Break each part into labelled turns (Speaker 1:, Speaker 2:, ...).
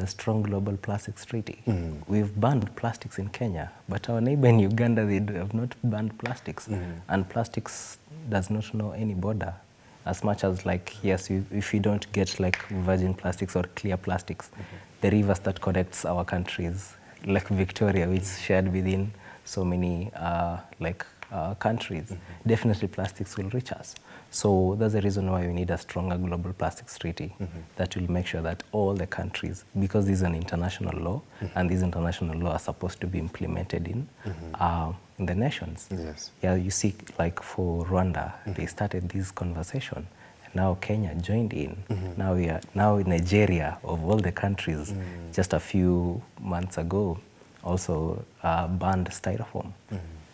Speaker 1: a strong global plastics treaty. We've banned plastics in Kenya, but our neighbor in Uganda, they have not banned plastics. And plastics does not know any border. As much as, like, yes, if you don't get like virgin plastics or clear plastics, the rivers that connects our countries, like Victoria, which is shared within so many countries, definitely plastics will reach us. So that's the reason why we need a stronger global plastics treaty that will make sure that all the countries, because this is an international law, and these international laws are supposed to be implemented in the nations.
Speaker 2: Yes.
Speaker 1: Yeah, you see, like for Rwanda, they started this conversation. And now Kenya joined in. Now Nigeria, of all the countries, just a few months ago, also banned styrofoam.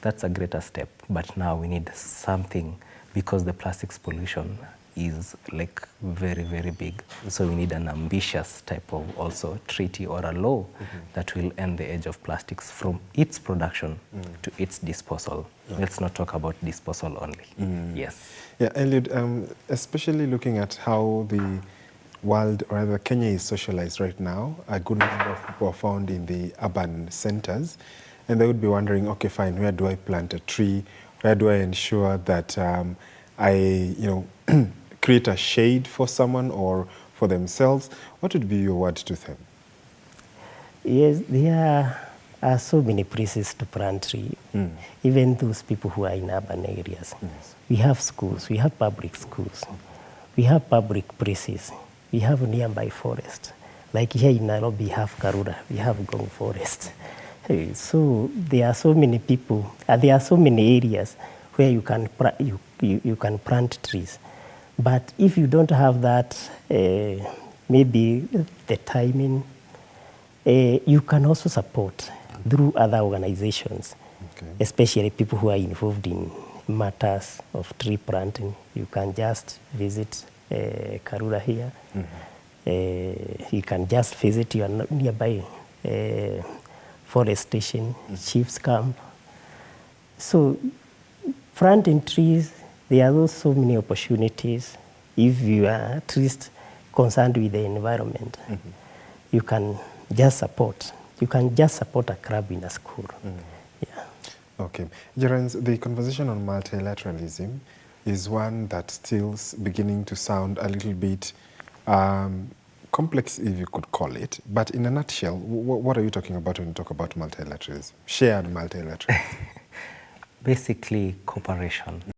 Speaker 1: That's a greater step. But now we need something, because the plastics pollution is like very, very big. So we need an ambitious type of also treaty or a law that will end the age of plastics from its production to its disposal. Let's not talk about disposal only. Yes.
Speaker 2: Yeah, Eliud, especially looking at how the world, or rather Kenya, is socialized right now, a good number of people are found in the urban centers, and they would be wondering, okay, fine, where do I plant a tree? Where do I ensure that I, create a shade for someone or for themselves? What would be your word to them?
Speaker 3: Yes, there are so many places to plant trees, even those people who are in urban areas.
Speaker 2: Yes.
Speaker 3: We have schools, we have public schools, we have public places, we have nearby forest. Like here in Nairobi, we have Karura, we have Gong Forest. So there are so many people, there are so many areas where you can plant trees. But if you don't have that, maybe the timing, you can also support through other organizations, especially people who are involved in matters of tree planting. You can just visit Karura here. You can just visit your nearby forest station, chief's camp. So planting trees, there are so many opportunities. If you are at least concerned with the environment, you can just support. You can just support a club in a school. Yeah.
Speaker 2: Okay. Gerance, the conversation on multilateralism is one that's still beginning to sound a little bit complex, if you could call it. But in a nutshell, what are you talking about when you talk about multilateralism? Shared multilateralism.
Speaker 1: Basically, cooperation.